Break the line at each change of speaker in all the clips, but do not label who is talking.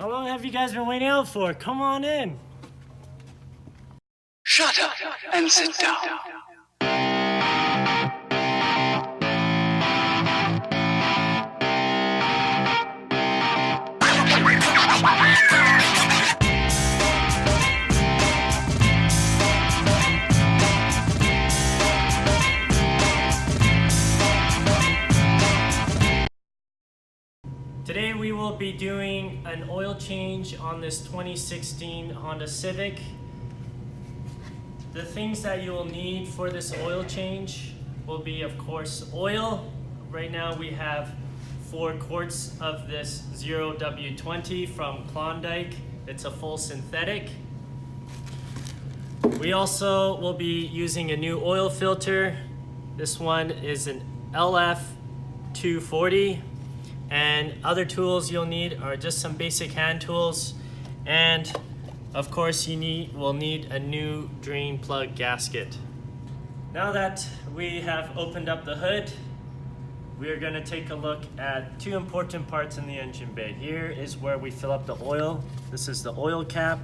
How long have you guys been waiting out for? Come on in.
Shut up and sit down.
Today we will be doing an oil change on this 2016 Honda Civic. The things that you will need for this oil change will be, of course, oil. Right now we have 4 quarts of this 0W20 from Klondike. It's a full synthetic. We also will be using a new oil filter. This one is an LF240. And other tools you'll need are just some basic hand tools, and of course will need a new drain plug gasket. Now that we have opened up the hood, we are going to take a look at 2 important parts in the engine bay. Here is where we fill up the oil. This is the oil cap.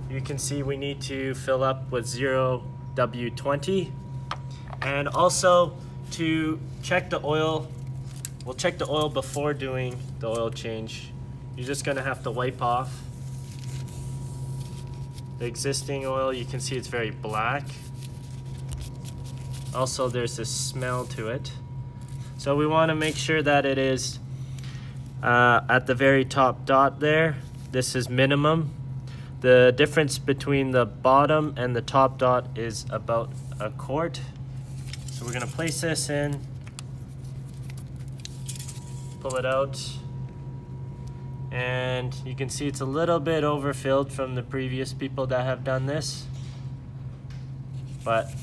You can see we need to fill up with 0W20, and also to check the oil. We'll check the oil before doing the oil change. You're just gonna have to wipe off the existing oil. You can see it's very black. Also, there's this smell to it. So we wanna make sure that it is at the very top dot there. This is minimum. The difference between the bottom and the top dot is about a quart. So we're gonna place this in. Pull it out, and you can see it's a little bit overfilled from the previous people that have done this, but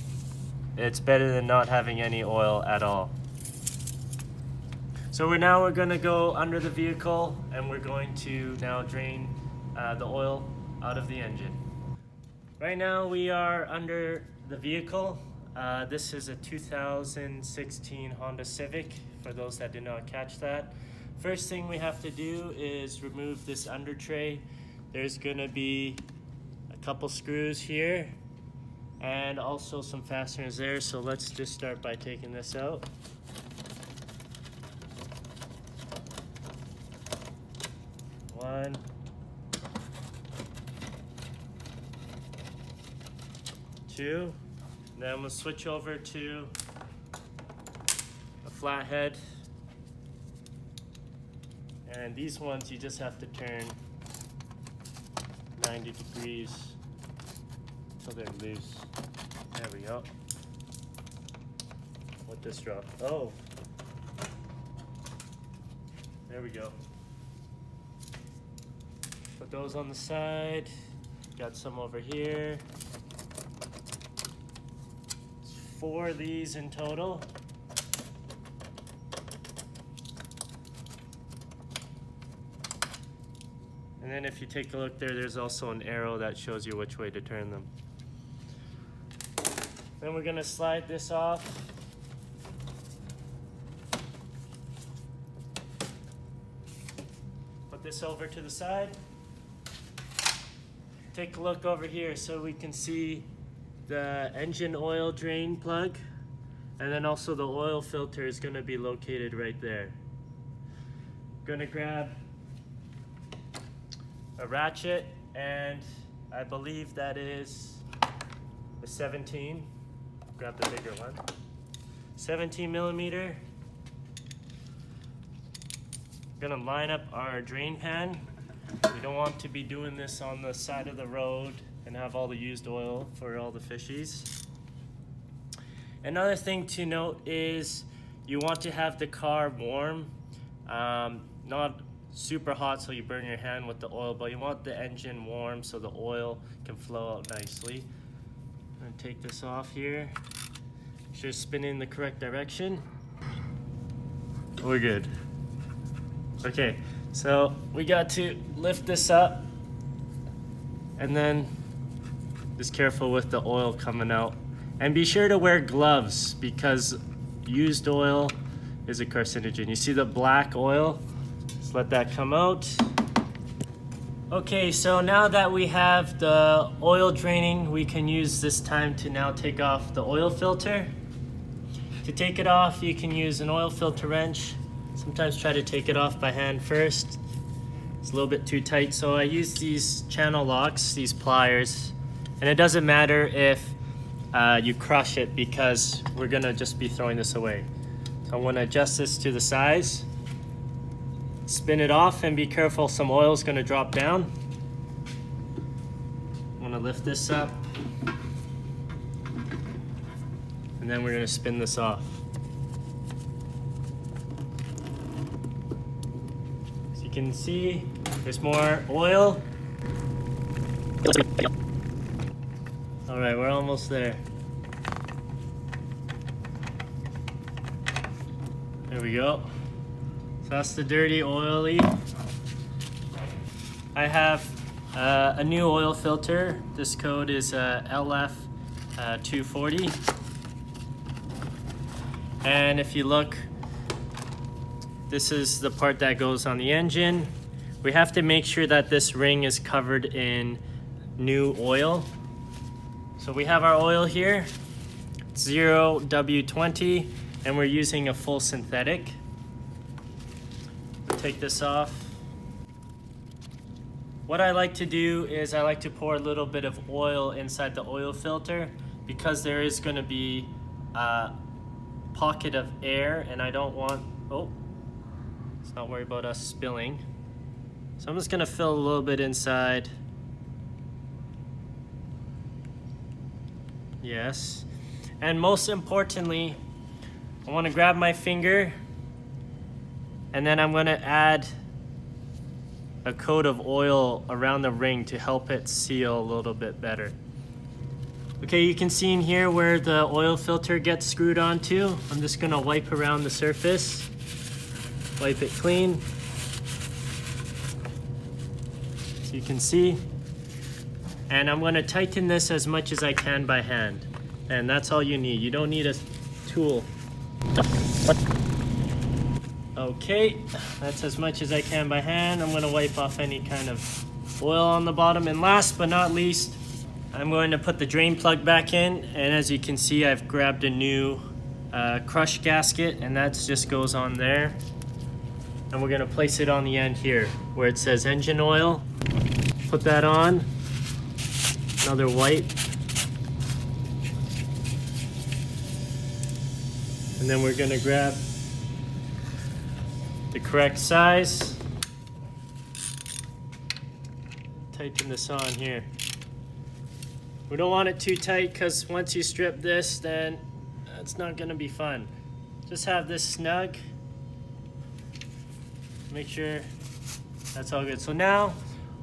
it's better than not having any oil at all. So we're going to go under the vehicle, and we're going to now drain the oil out of the engine. Right now we are under the vehicle. This is a 2016 Honda Civic, for those that did not catch that. First thing we have to do is remove this under tray. There's gonna be a couple screws here and also some fasteners there. So let's just start by taking this out. One. Two. Then we'll switch over to a flathead, and these ones you just have to turn 90 degrees so they're loose. There we go. Let this drop. Oh, there we go. Put those on the side. Got some over here. 4 of these in total. And then if you take a look there, there's also an arrow that shows you which way to turn them. Then we're gonna slide this off. Put this over to the side. Take a look over here so we can see the engine oil drain plug, and then also the oil filter is going to be located right there. Going to grab a ratchet, and I believe that is a 17. Grab the bigger one. 17 millimeter. Going to line up our drain pan. We don't want to be doing this on the side of the road and have all the used oil for all the fishies. Another thing to note is you want to have the car warm, not super hot so you burn your hand with the oil, but you want the engine warm so the oil can flow out nicely. I'm gonna take this off here. Make sure to spin in the correct direction. We're good. Okay, so we got to lift this up, and then just careful with the oil coming out. And be sure to wear gloves because used oil is a carcinogen. You see the black oil? Just let that come out. Okay, so now that we have the oil draining, we can use this time to now take off the oil filter. To take it off, you can use an oil filter wrench. Sometimes try to take it off by hand first. It's a little bit too tight, so I use these channel locks, these pliers, and it doesn't matter if you crush it because we're gonna just be throwing this away. So I'm gonna adjust this to the size. Spin it off and be careful, some oil is going to drop down. I'm going to lift this up. And then we're going to spin this off. As you can see, there's more oil. All right, we're almost there. There we go. So that's the dirty, oily. I have a new oil filter. This code is LF240. And if you look, this is the part that goes on the engine. We have to make sure that this ring is covered in new oil. So we have our oil here, 0W20, and we're using a full synthetic. Take this off. What I like to do is I like to pour a little bit of oil inside the oil filter because there is going to be a pocket of air and I don't want, let's not worry about us spilling. So I'm just going to fill a little bit inside. Yes. And most importantly, I want to grab my finger and then I'm going to add a coat of oil around the ring to help it seal a little bit better. Okay, you can see in here where the oil filter gets screwed onto. I'm just going to wipe around the surface, wipe it clean. So you can see. And I'm going to tighten this as much as I can by hand. And that's all you need. You don't need a tool. Okay, that's as much as I can by hand. I'm going to wipe off any kind of oil on the bottom. And last but not least, I'm going to put the drain plug back in. And as you can see, I've grabbed a new crush gasket, and that just goes on there. And we're going to place it on the end here where it says engine oil. Put that on. Another wipe. And then we're going to grab the correct size. Tighten this on here. We don't want it too tight because once you strip this, then it's not going to be fun. Just have this snug. Make sure that's all good. So now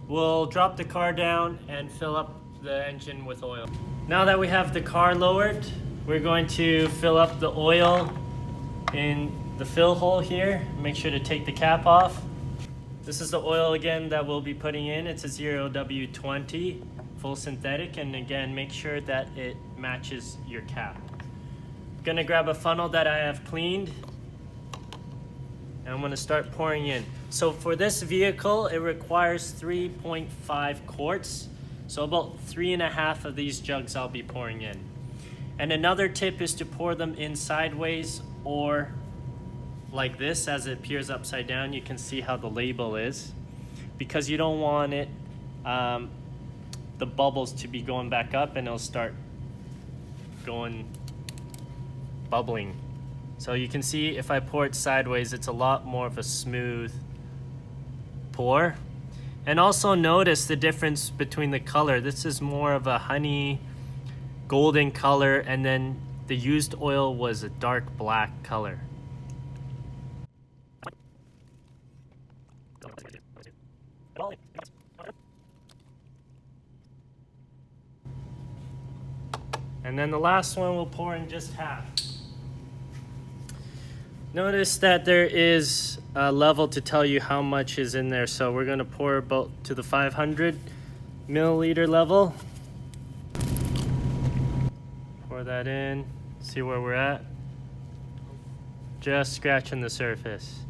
we'll drop the car down and fill up the engine with oil. Now that we have the car lowered, we're going to fill up the oil in the fill hole here. Make sure to take the cap off. This is the oil again that we'll be putting in. It's a 0W20 full synthetic, and again, make sure that it matches your cap. I'm gonna grab a funnel that I have cleaned, and I'm gonna start pouring in. So for this vehicle, it requires 3.5 quarts. So about 3.5 of these jugs I'll be pouring in. And another tip is to pour them in sideways or like this as it appears upside down. You can see how the label is, because you don't want it, the bubbles to be going back up and it'll start going bubbling. So you can see if I pour it sideways, it's a lot more of a smooth pour. And also notice the difference between the color. This is more of a honey golden color, and then the used oil was a dark black color. And then the last one we'll pour in just half. Notice that there is a level to tell you how much is in there. So we're going to pour about to the 500 milliliter level. Pour that in, see where we're at. Just scratching the surface.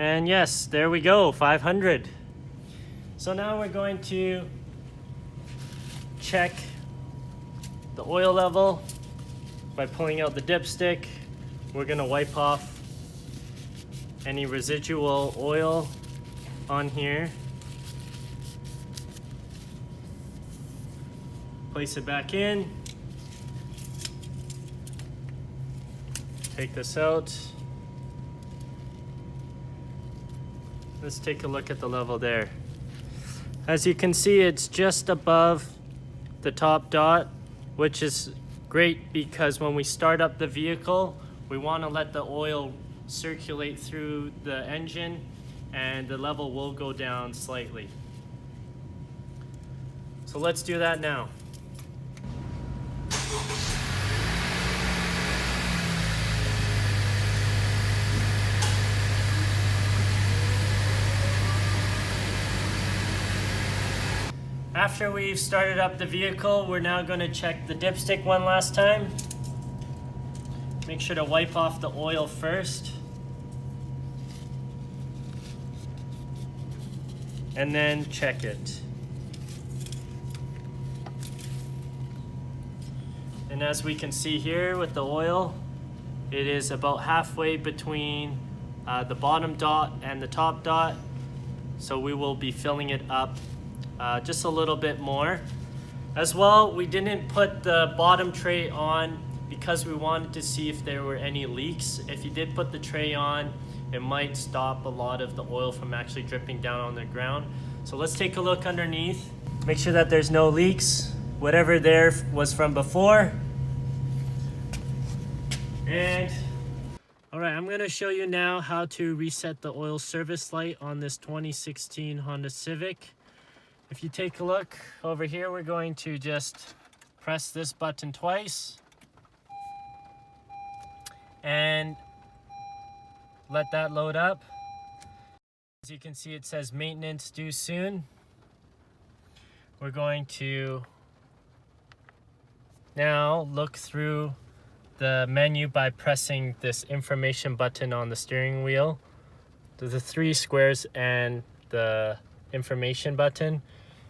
And yes, there we go, 500. So now we're going to check the oil level by pulling out the dipstick. We're gonna wipe off any residual oil on here. Place it back in. Take this out. Let's take a look at the level there. As you can see, it's just above the top dot, which is great because when we start up the vehicle, we want to let the oil circulate through the engine and the level will go down slightly. So let's do that now. After we've started up the vehicle, we're now going to check the dipstick one last time. Make sure to wipe off the oil first. And then check it. And as we can see here with the oil, it is about halfway between the bottom dot and the top dot. So we will be filling it up just a little bit more. As well, we didn't put the bottom tray on because we wanted to see if there were any leaks. If you did put the tray on, it might stop a lot of the oil from actually dripping down on the ground. So let's take a look underneath. Make sure that there's no leaks. Whatever there was from before. And all right, I'm gonna show you now how to reset the oil service light on this 2016 Honda Civic. If you take a look over here, we're going to just press this button twice and let that load up. As you can see, it says maintenance due soon. We're going to now look through the menu by pressing this information button on the steering wheel. There's the 3 squares and the information button.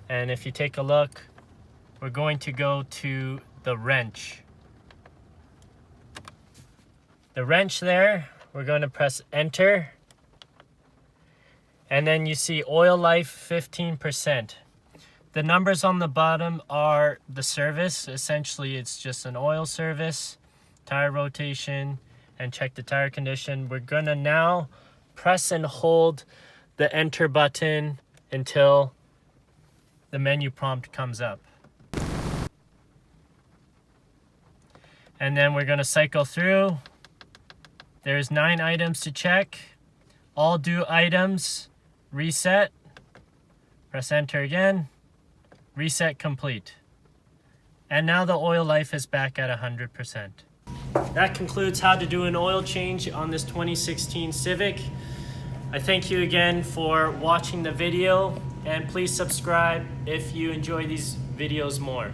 And if you take a look, we're going to go to the wrench. The wrench there, we're going to press enter. And then you see oil life 15%. The numbers on the bottom are the service. Essentially, it's just an oil service, tire rotation, and check the tire condition. We're gonna now press and hold the enter button until the menu prompt comes up. And then we're gonna cycle through. There's 9 items to check. All due items, reset. Press enter again. Reset complete. And now the oil life is back at 100%. That concludes how to do an oil change on this 2016 Civic. I thank you again for watching the video, and please subscribe if you enjoy these videos more.